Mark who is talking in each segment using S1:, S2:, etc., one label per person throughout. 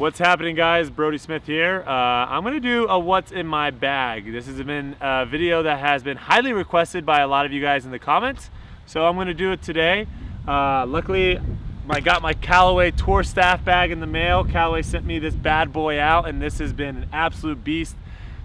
S1: What's happening, guys? Brodie Smith here. I'm going to do a what's in my bag. This has been a video that has been highly requested by a lot of you guys in the comments, so I'm going to do it today. Luckily, I got my Callaway tour staff bag in the mail. Callaway sent me this bad boy out, and this has been an absolute beast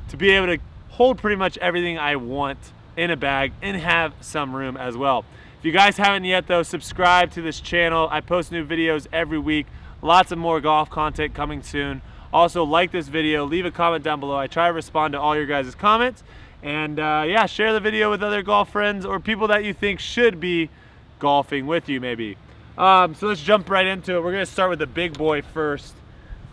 S1: to be able to hold pretty much everything I want in a bag and have some room as well. If you guys haven't yet though, subscribe to this channel. I post new videos every week. Lots of more golf content coming soon. Also, like this video, leave a comment down below. I try to respond to all your guys' comments. And yeah, share the video with other golf friends or people that you think should be golfing with you maybe. So let's jump right into it. We're gonna start with the big boy first.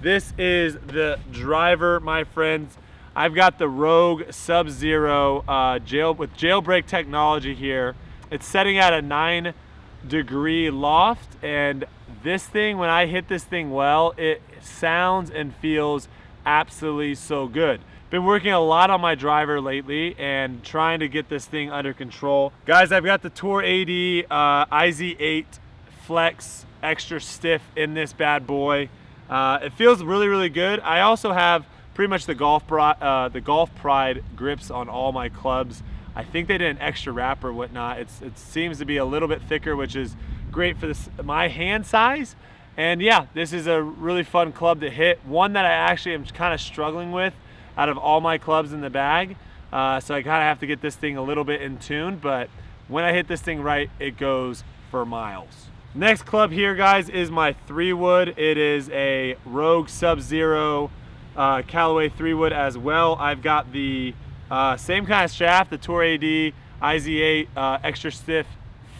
S1: This is the driver, my friends. I've got the Rogue Sub-Zero with jailbreak technology here. It's setting at a 9-degree loft, and this thing, when I hit this thing well, it sounds and feels absolutely so good. Been working a lot on my driver lately and trying to get this thing under control. Guys, I've got the Tour AD IZ8 Flex extra stiff in this bad boy. It feels really, really good. I also have pretty much the Golf Pride grips on all my clubs. I think they did an extra wrap or whatnot. It seems to be a little bit thicker, which is great for my hand size. And yeah, this is a really fun club to hit. One that I actually am kind of struggling with out of all my clubs in the bag. So I kind of have to get this thing a little bit in tune, but when I hit this thing right, it goes for miles. Next club here, guys, is my 3-wood. It is a Rogue Sub-Zero Callaway 3-wood as well. I've got the same kind of shaft, the Tour AD IZ8 extra stiff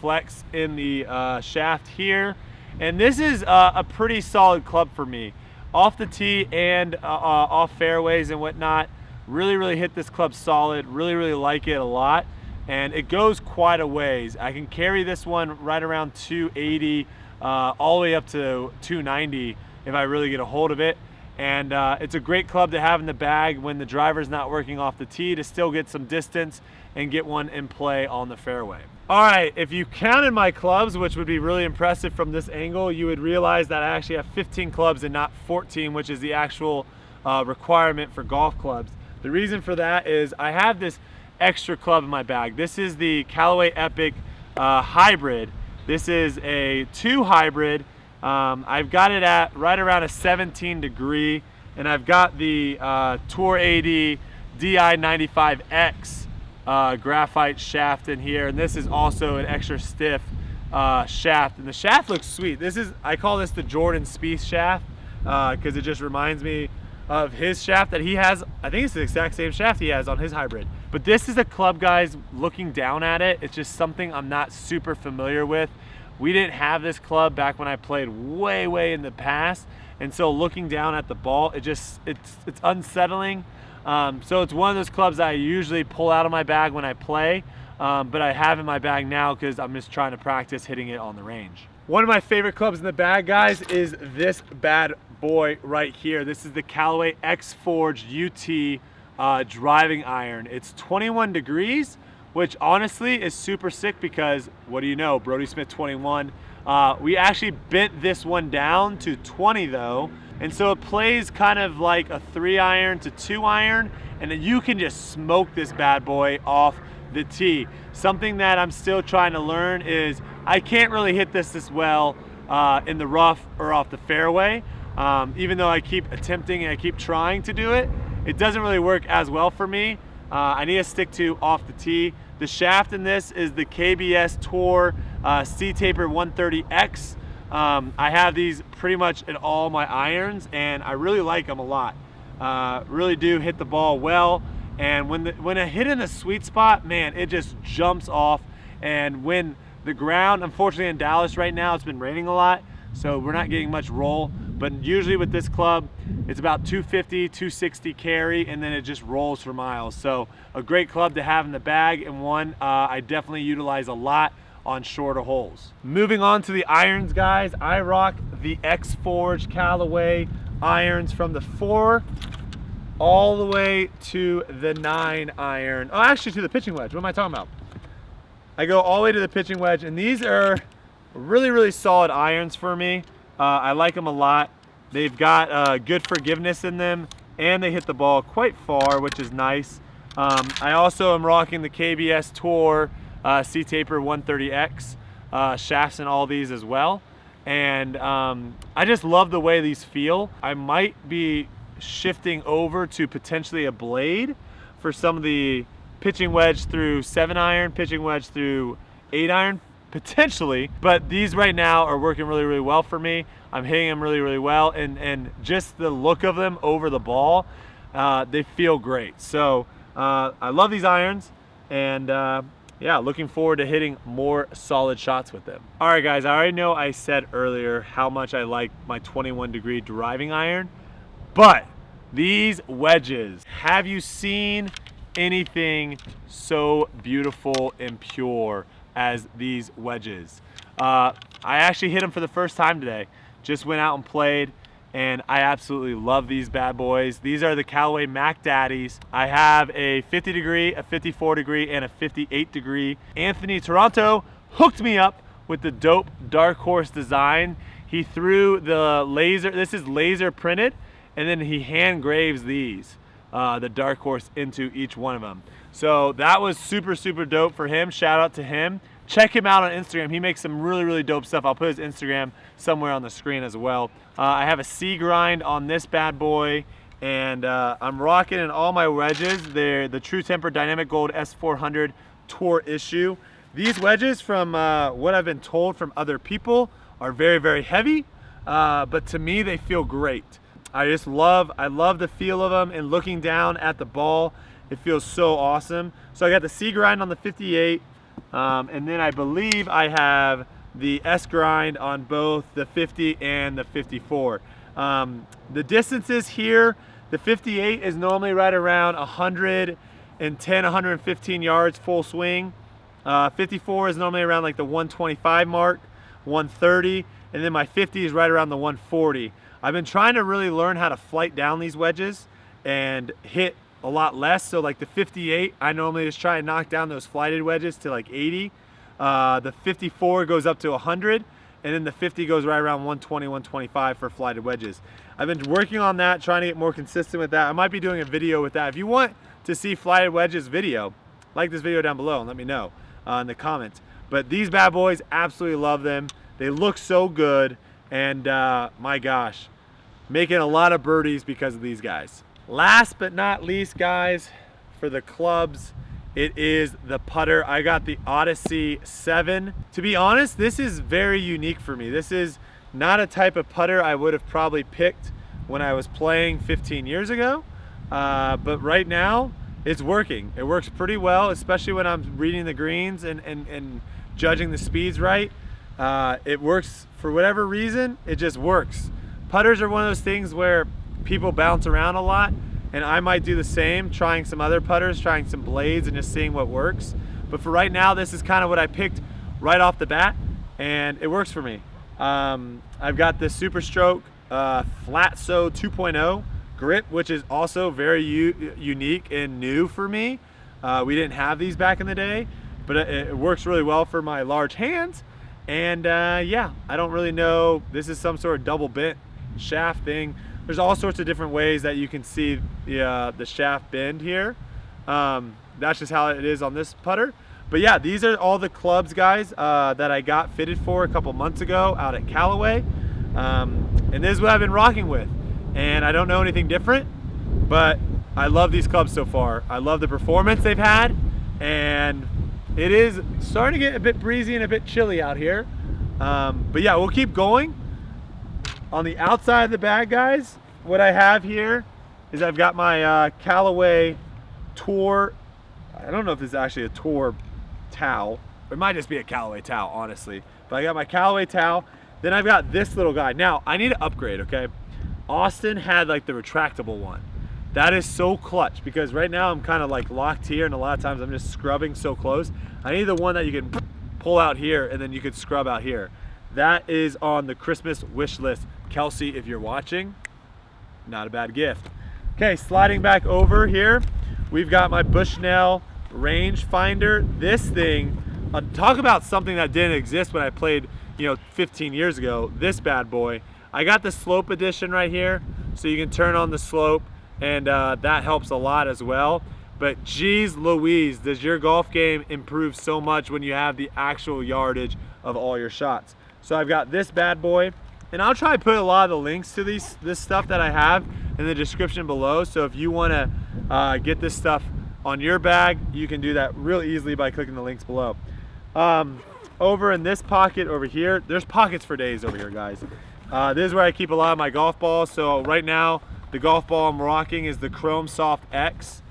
S1: Flex in the shaft here, and this is a pretty solid club for me off the tee and off fairways and whatnot. Really hit this club solid. Really like it a lot, and it goes quite a ways. I can carry this one right around 280 all the way up to 290 if I really get a hold of it. And it's a great club to have in the bag when the driver's not working off the tee, to still get some distance and get one in play on the fairway. All right, if you counted my clubs, which would be really impressive from this angle, you would realize that I actually have 15 clubs and not 14, which is the actual requirement for golf clubs. The reason for that is I have this extra club in my bag. This is the Callaway Epic Hybrid. This is a 2 hybrid. I've got it at right around a 17-degree, and I've got the Tour AD DI95X graphite shaft in here, and this is also an extra stiff shaft, and the shaft looks sweet. I call this the Jordan Spieth shaft because it just reminds me of his shaft that he has. I think it's the exact same shaft he has on his hybrid. But this is a club, guys, looking down at it, it's just something I'm not super familiar with. We didn't have this club back when I played way in the past, and so looking down at the ball, it's unsettling. So it's one of those clubs that I usually pull out of my bag when I play, but I have in my bag now because I'm just trying to practice hitting it on the range. One of my favorite clubs in the bag, guys, is this bad boy right here. This is the Callaway X-Forge UT driving iron. It's 21 degrees, which honestly is super sick because, what do you know, Brodie Smith 21. We actually bent this one down to 20 though, and so it plays kind of like a 3-iron to 2-iron, and then you can just smoke this bad boy off the tee. Something that I'm still trying to learn is I can't really hit this well in the rough or off the fairway. Even though I keep attempting and I keep trying to do it, it doesn't really work as well for me. I need to stick to off the tee. The shaft in this is the KBS Tour C-Taper 130X. I have these pretty much in all my irons, and I really like them a lot. Really do hit the ball well, and when I hit in a sweet spot, man, it just jumps off. And when the ground, unfortunately in Dallas right now, it's been raining a lot, so we're not getting much roll. But usually with this club, it's about 250, 260 carry, and then it just rolls for miles. So a great club to have in the bag, and one I definitely utilize a lot on shorter holes. Moving on to the irons, guys, I rock the X-Forge Callaway irons from the 4 all the way to the 9 iron. Oh, actually to the pitching wedge. What am I talking about? I go all the way to the pitching wedge, and these are really solid irons for me. I like them a lot. They've got good forgiveness in them, and they hit the ball quite far, which is nice. I also am rocking the KBS Tour C-Taper 130X shafts in all these as well. And I just love the way these feel. I might be shifting over to potentially a blade for some of the pitching wedge through 7-iron, pitching wedge through 8-iron, potentially. But these right now are working really, really well for me. I'm hitting them really, really well, and just the look of them over the ball, they feel great. So I love these irons, and yeah, looking forward to hitting more solid shots with them. All right, guys, I already know I said earlier how much I like my 21-degree driving iron, but these wedges, have you seen anything so beautiful and pure as these wedges? I actually hit them for the first time today. Just went out and played, and I absolutely love these bad boys. These are the Callaway Mac Daddies. I have a 50-degree, a 54-degree, and a 58-degree. Anthony Toronto hooked me up with the dope Darkhorse design. He threw the laser, this is laser printed, and then he hand graves these, the Darkhorse, into each one of them. So that was super, super dope for him. Shout out to him. Check him out on Instagram. He makes some really, really dope stuff. I'll put his Instagram somewhere on the screen as well. I have a C grind on this bad boy, and I'm rocking in all my wedges. They're the True Temper Dynamic Gold S400 Tour issue. These wedges, from what I've been told from other people, are very, very heavy, but to me they feel great. I love the feel of them, and looking down at the ball, it feels so awesome. So I got the C grind on the 58. And then I believe I have the S grind on both the 50 and the 54. The distances here, the 58 is normally right around 110, 115 yards full swing. 54 is normally around like the 125 mark, 130, and then my 50 is right around the 140. I've been trying to really learn how to flight down these wedges and hit a lot less. So like the 58, I normally just try and knock down those flighted wedges to like 80. The 54 goes up to 100, and then the 50 goes right around 120, 125 for flighted wedges. I've been working on that, trying to get more consistent with that. I might be doing a video with that. If you want to see flighted wedges video, like this video down below and let me know in the comments. But these bad boys, absolutely love them. They look so good, and my gosh, making a lot of birdies because of these guys. Last but not least, guys, for the clubs, it is the putter. I got the Odyssey 7. To be honest, this is very unique for me. This is not a type of putter I would have probably picked when I was playing 15 years ago. But right now, it's working. It works pretty well, especially when I'm reading the greens and judging the speeds right. It works for whatever reason, it just works. Putters are one of those things where people bounce around a lot, and I might do the same, trying some other putters, trying some blades, and just seeing what works. But for right now, this is kind of what I picked right off the bat, and it works for me. I've got the Super Stroke Flat So 2.0 grip, which is also very unique and new for me. We didn't have these back in the day, but it works really well for my large hands. And yeah, I don't really know, this is some sort of double bent shaft thing. There's all sorts of different ways that you can see the shaft bend here. That's just how it is on this putter. But yeah, these are all the clubs, guys, that I got fitted for a couple months ago out at Callaway. And this is what I've been rocking with. And I don't know anything different, but I love these clubs so far. I love the performance they've had, and it is starting to get a bit breezy and a bit chilly out here. But yeah, we'll keep going. On the outside of the bag, guys, what I have here is I've got my Callaway Tour. I don't know if this is actually a Tour towel. It might just be a Callaway towel, honestly. But I got my Callaway towel. Then I've got this little guy. Now, I need to upgrade, okay? Austin had like the retractable one. That is so clutch, because right now I'm kind of like locked here, and a lot of times I'm just scrubbing so close. I need the one that you can pull out here and then you could scrub out here. That is on the Christmas wish list. Kelsey, if you're watching, not a bad gift. Okay, sliding back over here, we've got my Bushnell range finder. This thing, talk about something that didn't exist when I played, 15 years ago. This bad boy, I got the slope edition right here, so you can turn on the slope, and that helps a lot as well. But geez Louise, does your golf game improve so much when you have the actual yardage of all your shots. So I've got this bad boy, and I'll try to put a lot of the links to this stuff that I have in the description below. So if you want to get this stuff on your bag, you can do that real easily by clicking the links below. Over in this pocket over here, there's pockets for days over here, guys. This is where I keep a lot of my golf balls. So right now, the golf ball I'm rocking is the Chrome Soft X.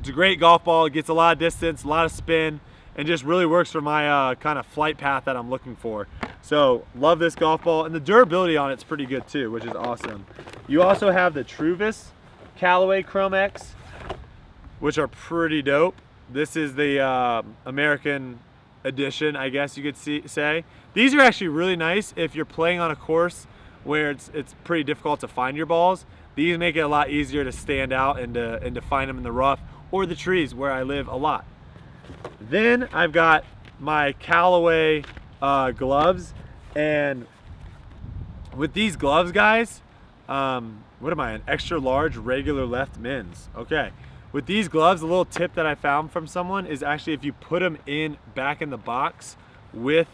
S1: It's a great golf ball. It gets a lot of distance, a lot of spin, and just really works for my kind of flight path that I'm looking for. So love this golf ball, and the durability on it's pretty good too, which is awesome. You also have the Truvis Callaway Chrome X, which are pretty dope. This is the American edition, I guess you could say. These are actually really nice if you're playing on a course where it's pretty difficult to find your balls. These make it a lot easier to stand out and to find them in the rough or the trees where I live a lot. Then I've got my Callaway gloves, and with these gloves, guys, what am I, an extra large regular left men's? Okay. With these gloves, a little tip that I found from someone is actually if you put them back in the box with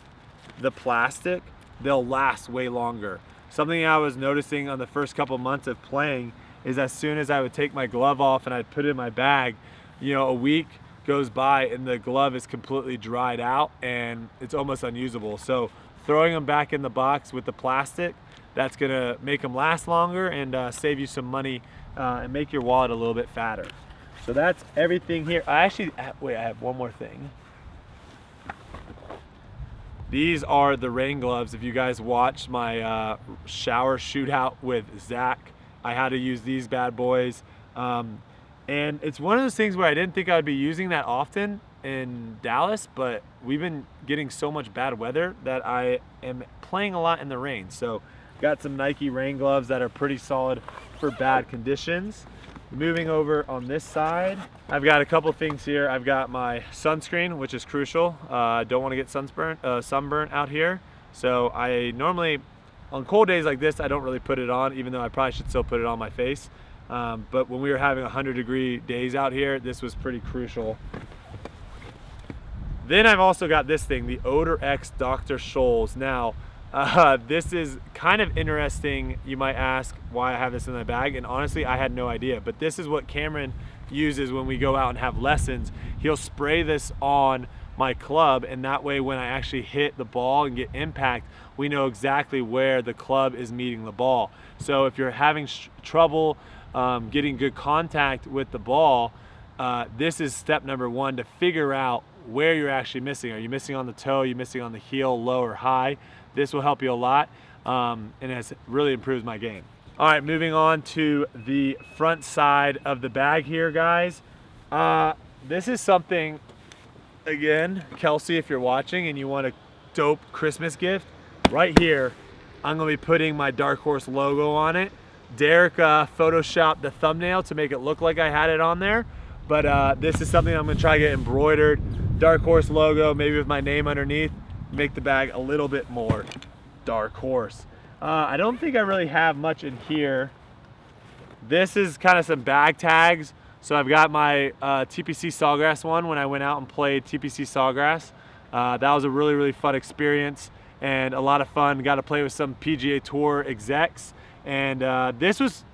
S1: the plastic, they'll last way longer. Something I was noticing on the first couple months of playing is as soon as I would take my glove off and I'd put it in my bag, you know, a week goes by and the glove is completely dried out and it's almost unusable. So throwing them back in the box with the plastic, that's gonna make them last longer and save you some money and make your wallet a little bit fatter. So that's everything here. I have one more thing. These are the rain gloves. If you guys watched my shower shootout with Zach, I had to use these bad boys. And it's one of those things where I didn't think I would be using that often in Dallas, but we've been getting so much bad weather that I am playing a lot in the rain. So got some Nike rain gloves that are pretty solid for bad conditions. Moving over on this side, I've got a couple things here. I've got my sunscreen, which is crucial. I don't want to get sunburnt out here. So I normally, on cold days like this, I don't really put it on, even though I probably should still put it on my face. But when we were having 100-degree days out here, this was pretty crucial. Then I've also got this thing, the Odor X Dr. Scholl's. Now, this is kind of interesting. You might ask why I have this in my bag, and honestly, I had no idea. But this is what Cameron uses when we go out and have lessons. He'll spray this on my club, and that way when I actually hit the ball and get impact, we know exactly where the club is meeting the ball. So if you're having trouble getting good contact with the ball, this is step number one to figure out where you're actually missing. Are you missing on the toe? Are you missing on the heel, low or high? This will help you a lot, and it has really improved my game. All right, moving on to the front side of the bag here, guys. This is something, again, Kelsey, if you're watching and you want a dope Christmas gift, right here, I'm gonna be putting my Darkhorse logo on it. Derek photoshopped the thumbnail to make it look like I had it on there, but this is something I'm gonna try to get embroidered. Darkhorse logo, maybe with my name underneath, make the bag a little bit more Darkhorse. I don't think I really have much in here. This is kind of some bag tags. So I've got my TPC Sawgrass one when I went out and played TPC Sawgrass. That was a really, really fun experience and a lot of fun. Got to play with some PGA Tour execs. And this was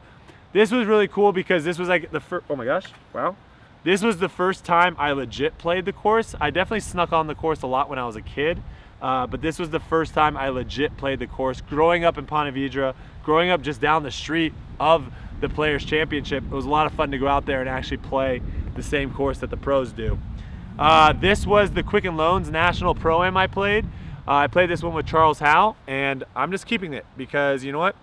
S1: really cool because this was like the first, oh my gosh, wow. This was the first time I legit played the course. I definitely snuck on the course a lot when I was a kid. But this was the first time I legit played the course. Growing up in Ponte Vedra, growing up just down the street of the Players Championship, it was a lot of fun to go out there and actually play the same course that the pros do. This was the Quicken Loans National Pro-Am I played. I played this one with Charles Howe, and I'm just keeping it because, you know what?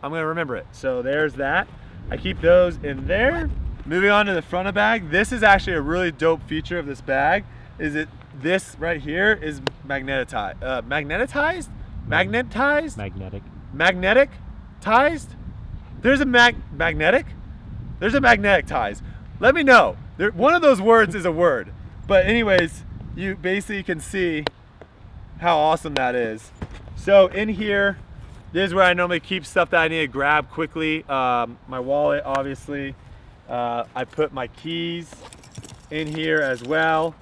S1: I'm going to remember it. So there's that. I keep those in there. Moving on to the front of the bag, this is actually a really dope feature of this bag. This right here is magnetized. There's a magnetic? There's a magnetic ties. Let me know. One of those words is a word. But anyways, you basically can see how awesome that is. So in here, This is where I normally keep stuff that I need to grab quickly. My wallet, obviously. I put my keys in here as well.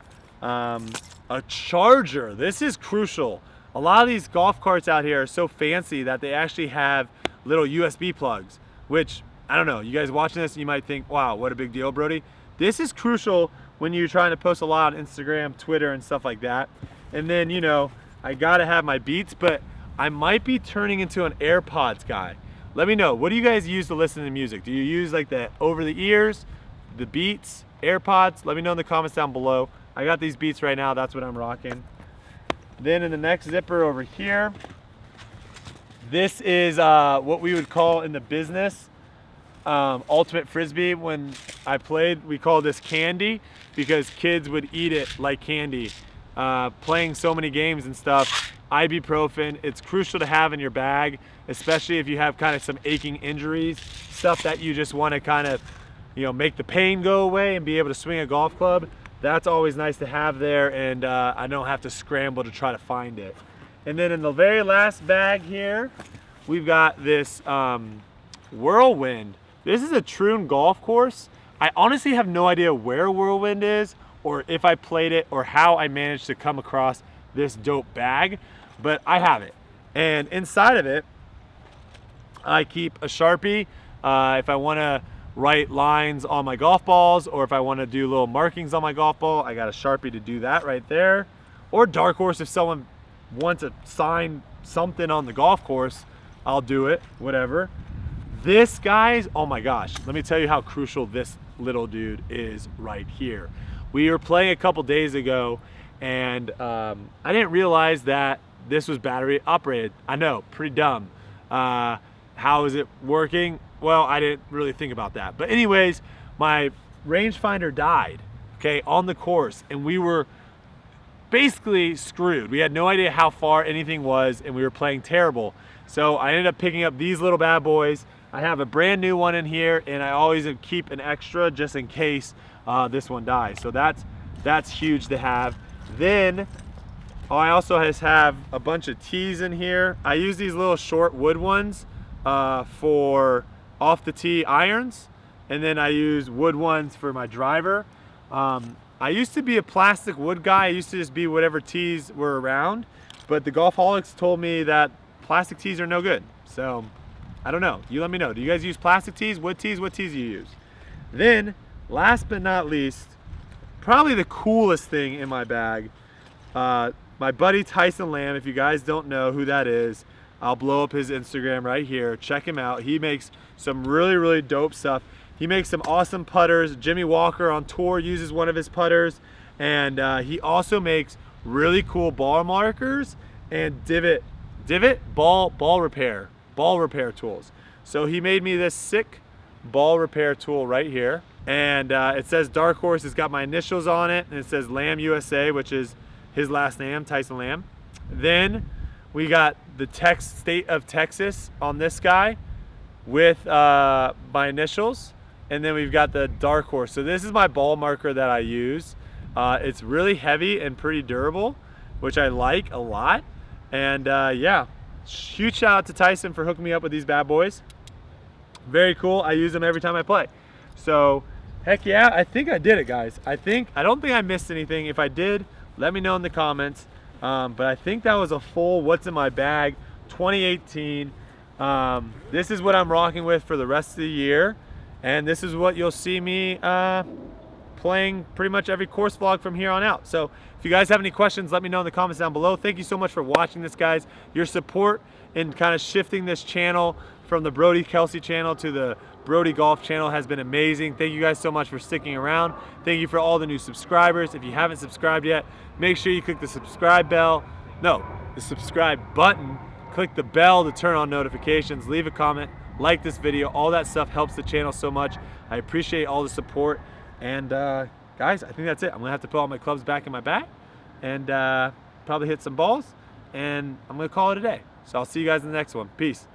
S1: A charger. This is crucial. A lot of these golf carts out here are so fancy that they actually have little USB plugs, which, I don't know, you guys watching this, you might think, wow, what a big deal, Brodie. This is crucial when you're trying to post a lot on Instagram, Twitter, and stuff like that. And then, you know, I gotta have my Beats, but I might be turning into an AirPods guy. Let me know, what do you guys use to listen to music? Do you use like the over the ears, the Beats, AirPods? Let me know in the comments down below. I got these Beats right now, that's what I'm rocking. Then in the next zipper over here, this is what we would call in the business ultimate frisbee. When I played, we called this candy because kids would eat it like candy. Playing so many games and stuff, ibuprofen, it's crucial to have in your bag, especially if you have kind of some aching injuries, stuff that you just want to kind of, you know, make the pain go away and be able to swing a golf club. That's always nice to have there, and I don't have to scramble to try to find it. And then in the very last bag here, we've got this Whirlwind. This is a Troon golf course. I honestly have no idea where Whirlwind is, or if I played it, or how I managed to come across this dope bag, but I have it. And inside of it, I keep a Sharpie if I want to write lines on my golf balls, or if I want to do little markings on my golf ball, I got a Sharpie to do that right there. Or Darkhorse, if someone wants to sign something on the golf course, I'll do it, whatever. This, guys, oh my gosh, let me tell you how crucial this little dude is right here. We were playing a couple days ago, and I didn't realize that this was battery operated. I know, pretty dumb. How is it working? Well, I didn't really think about that. But anyways, my rangefinder died, okay, on the course, and we were basically screwed. We had no idea how far anything was, and we were playing terrible. So I ended up picking up these little bad boys. I have a brand new one in here, and I always keep an extra just in case this one dies. So that's huge to have. Then I also have a bunch of tees in here. I use these little short wood ones for off the tee irons, and then I use wood ones for my driver. I used to be a plastic wood guy. I used to just be whatever tees were around, but the Golfaholics told me that plastic tees are no good. So I don't know, you let me know. Do you guys use plastic tees, wood tees? What tees do you use? Then last but not least, probably the coolest thing in my bag, my buddy Tyson Lamb. If you guys don't know who that is, I'll blow up his Instagram right here. Check him out. He makes some really, really dope stuff. He makes some awesome putters. Jimmy Walker on tour uses one of his putters. And he also makes really cool ball markers and divot ball repair tools. So he made me this sick ball repair tool right here. And it says Darkhorse. It's got my initials on it. And it says Lamb USA, which is his last name, Tyson Lamb. Then we got the state of Texas on this guy with my initials. And then we've got the Darkhorse. So this is my ball marker that I use. It's really heavy and pretty durable, which I like a lot. And yeah, huge shout out to Tyson for hooking me up with these bad boys. Very cool. I use them every time I play. So heck yeah, I think I did it, guys. I don't think I missed anything. If I did, let me know in the comments. But I think that was a full what's in my bag 2018. This is what I'm rocking with for the rest of the year, and this is what you'll see me playing pretty much every course vlog from here on out. So if you guys have any questions, let me know in the comments down below. Thank you so much for watching this, guys. Your support in kind of shifting this channel from the Brodie Kelsey channel to the Brodie Golf channel has been amazing. Thank you guys so much for sticking around. Thank you for all the new subscribers. If you haven't subscribed yet, make sure you click the subscribe button, click the bell to turn on notifications, leave a comment, like this video. All that stuff helps the channel so much. I appreciate all the support. And guys, I think that's it. I'm gonna have to put all my clubs back in my bag and probably hit some balls, and I'm gonna call it a day. So I'll see you guys in the next one. Peace.